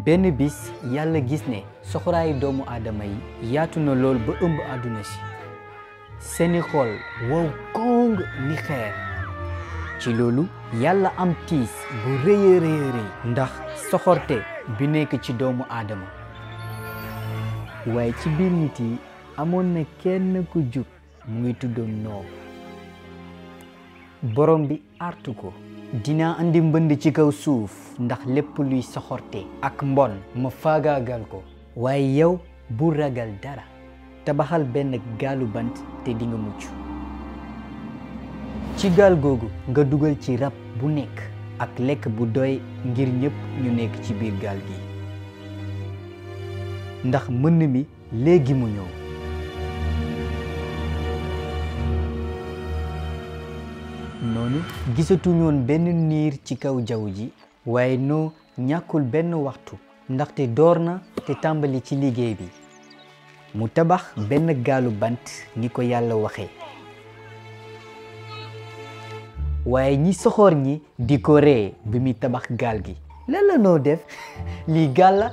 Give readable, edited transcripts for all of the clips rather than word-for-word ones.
benn bis yàlla gis ne soxoraayu doomu aadama yi yaatu na lool ba ëmb àdduna si seeni xol wow kong ni xeer ci loolu yàlla am tiis bu rëy a rëy ndax soxorte bi nekk ci doomu aadama waaye ci biir nit yi amoon na kenn ku jub mu ngi tuddoon Noox borom bi artu ko dinaa andi mbënd ci kaw suuf ndax lépp luy soxorte ak mbon ma faagaagal ko waaye yow bu ragal dara tabaxal benn gaalu bant te di nga mucc ci gaal googu nga dugal ci rab bu nekk ak lekk bu doy ngir ñépp ñu nekk ci biir gaal gi ndax mbënd mi léegi mu ñëw noonu gisatuñoon benn niir ci kaw jaww ji waaye noo ñàkkul benn waxtu ndaxte door na te tàmbali ci liggéey bi mu tabax benn gaalu bant ni ko yàlla waxee waaye ñi soxor ñi di ko ree bi muy tabax gaal gi lan la noo def lii gaal la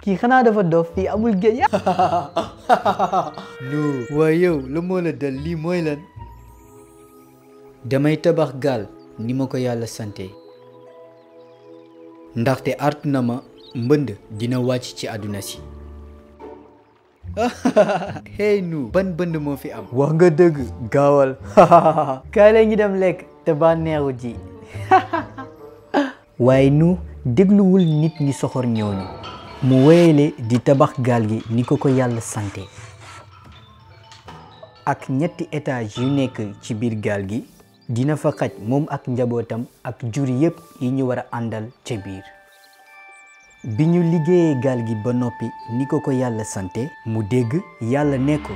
kii xanaa dafa dof fii amul géej no waaye yow la moo la dal lii mooy lan damay tabax gaal ni ma ko yàlla sante ndaxte artu na ma mbënd dina wàcc ci àdduna si hey nu ban bënd moo fi am wax nga dëgg gaawal kaay la ñu dem lekk te bànneexu ji waaye nu dégluwul nit ñi soxor ñooñu mu wéyale di tabax gaal gi ni ko yàlla sante ak ñetti étage yu nekk ci biir gaal gi dina fa xaj moom ak njabootam ak jur yépp yi ñu war a àndal ca biir bi ñu liggéeyee gaal gi ba noppi ni ko yàlla sante mu dégg yàlla ne ko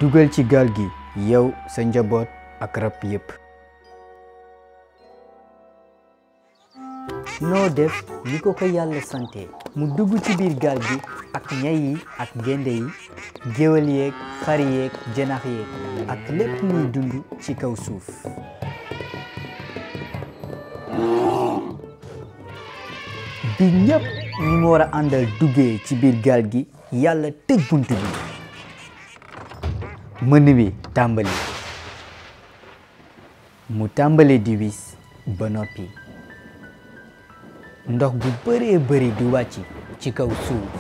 dugal ci gaal gi yow sa njaboot ak rab yépp noo def ni ko yàlla sante mu dugg ci biir gaal gi ak ñay yi ak gaynde yi géwél yeeg xar yeeg janax yeeg ak lépp luy dund ci kaw suuf bi ñépp ñi mu war a àndal duggee ci biir gaal gi yàlla tëj bunt bi mën bi tàmbali mu tàmbali di wis ba noppi ndox bu bëree bëri di wàcc ci kaw suuf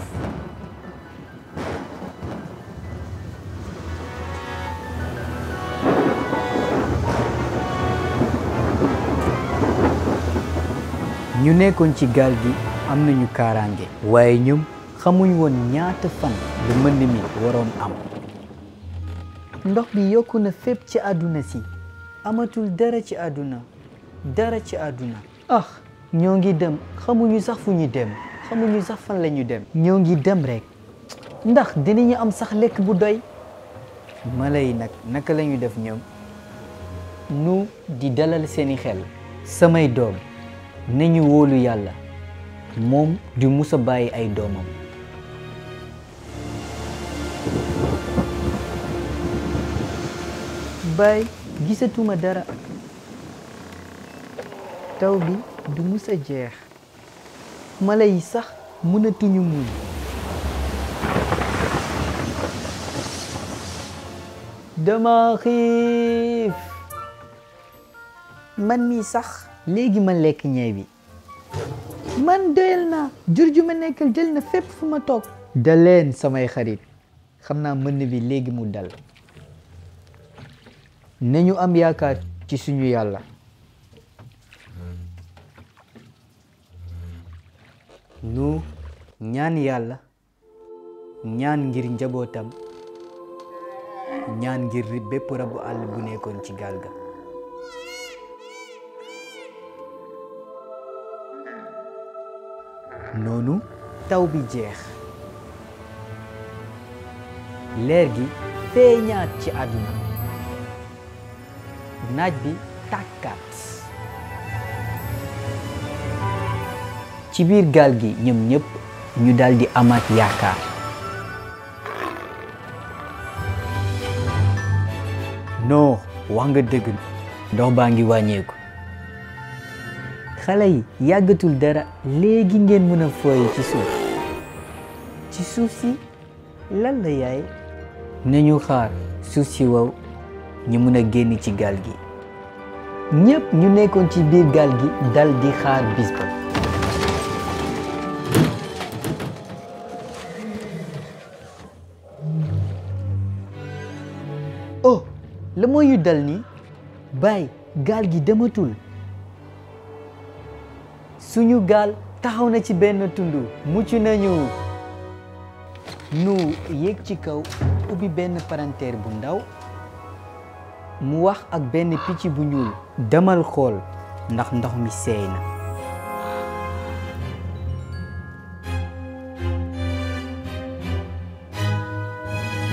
ñu nekkoon ci gaal gi am nañu kaaraange waaye ñoom xamuñ woon ñaata fan lu mbënd mi waroon am ndox bi yokku na fépp ci àdduna si amatul dara ci àdduna ñoo ngi dem xamuñu sax fu ñu dem xamuñu sax fan lañu dem ñoo ngi dem rek ndax dinañu am sax lekk bu doy mala yi nag naka lañu def ñoom nu di dalal seeni xel samay doom nañu wóolu yàlla moom du musa bàyyi ay doomam baay gisatuma dara taw bi du musa jeex mala yi sax mënatuñu muñ dama xiif man mii sax léegi ma lekk ñeey bi man doyal naa jur ju ma nekkal jël na fépp fu ma toog daleen samay xarit xam naa mën bi léegi mu dal nañu am yaakaar ci suñu yàlla nu ñaan yàlla ñaan ngir njabootam ñaan ngir bépp rabu àll bu nekkoon ci gaal ga noonu taw bi jeex leer gi feeñaat ci àdduna naaj bi tàkkaat ci biir gaal gi ñoom ñëpp ñu daldi amaat yaakaar non wax nga dëgg ndox baa ngi wàññeeku xale yi yàggatul dara léegi ngeen mën a fooyi ci suuf si lan la yaay nañu xaar suuf si wow ñu mën a génn ci gaal gi ñépp ñu nekkoon ci biir gaal gi dal di xaar bis ba oh la mooy yu dal ni baay gaal gi dematul suñu gaal taxaw na ci benn tund mucc nañu nu yéeg ci kaw ubbi benn palanteer bu ndaw mu wax ak benn picc bu ñuul demal xool ndax ndox mi seey na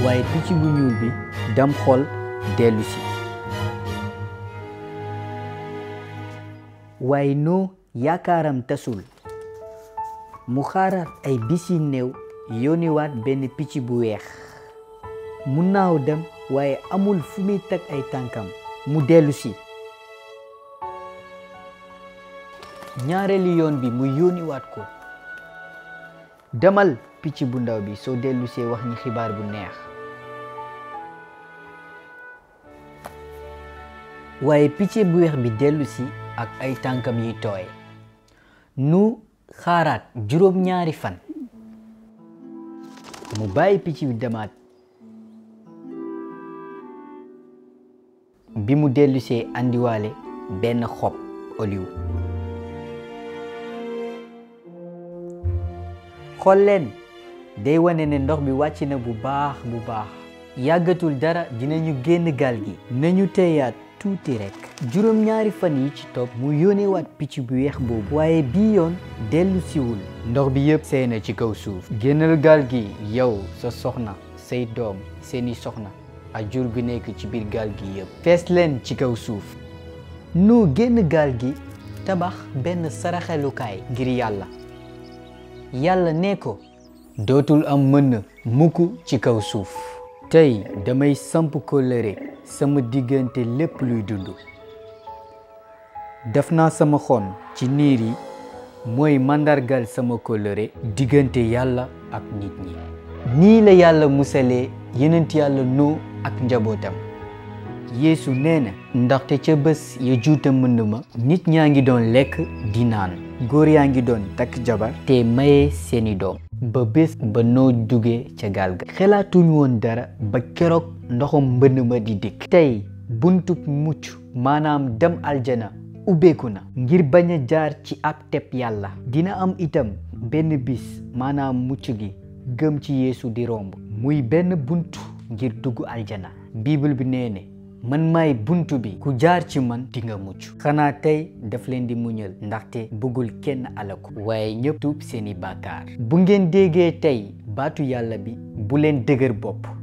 waaye picc bu ñuul bi dem xool dellu si waaye noo yaakaaram tasul mu xaaraat ay bis yi néew yónniwaat benn picc bu weex mu naaw dem waaye amul fu muy teg ay tànkam mu dellu si ñaareelu yoon bi mu yónniwaat ko demal picc bu ndaw bi soo dellu see wax ni xibaar bu neex waaye picc bu weex bi dellu si ak ay tànkam yi tooy nu xaaraat juróom-ñaari fan mu bàyyi picc bi demaat bi mu dellusee andiwaale benn xob oliw xool leen day wane ne ndox bi wàcc na bu baax yàggatul dara dinañu génn gaal gi nañu teyaat tuuti rek juróom-ñaari fan yi ci topp mu yónneewaat picc bu weex boobu waaye bii yoon dellu siwul ndox bi yëpp seey na ci kaw suuf génnal gaal gi yow sa soxna say doom seeni soxna ak jur gu nekk ci biir gaal gi yëpp fees leen ci kaw suuf nu génn gaal gi tabax benn saraxelukaay ngir yàlla ne ko dootul am mën mukk ci kaw suuf tey damay samp kóllëre sama diggante lépp luy dund def naa sama xon ci niir yi mooy màndargal sama kóllëre diggante yàlla ak nit ñi nii la yàlla musalee yenent yàlla Nuux ak njabootam Yeesu nee na ndaxte ca bés ya juuta mënd ma nit ñaa ngi doon lekk di naan góor yaa ngi doon takk jabar te maye seeni doom ba bés ba noo duggee ca gaal ga xelaatuñ woon dara ba keroog ndoxum mbënd ma di dikk tey buntub mucc maanaam dem aljana ubbeeku na ngir bañ a jaar ci ab teb yàlla dina am itam benn bis maanaam mucc gi gëm ci Yeesu di romb muy benn buntu ngir dugg aljana bible bi nee ne man maay buntu bi ku jaar ci man di nga mucc xanaa tey daf leen di muñal ndaxte bëggul kenn alaku waaye ñëpp tuub seeni bàkkaar bu ngeen déggee tey baatu yàlla bi bu leen dëgër bopp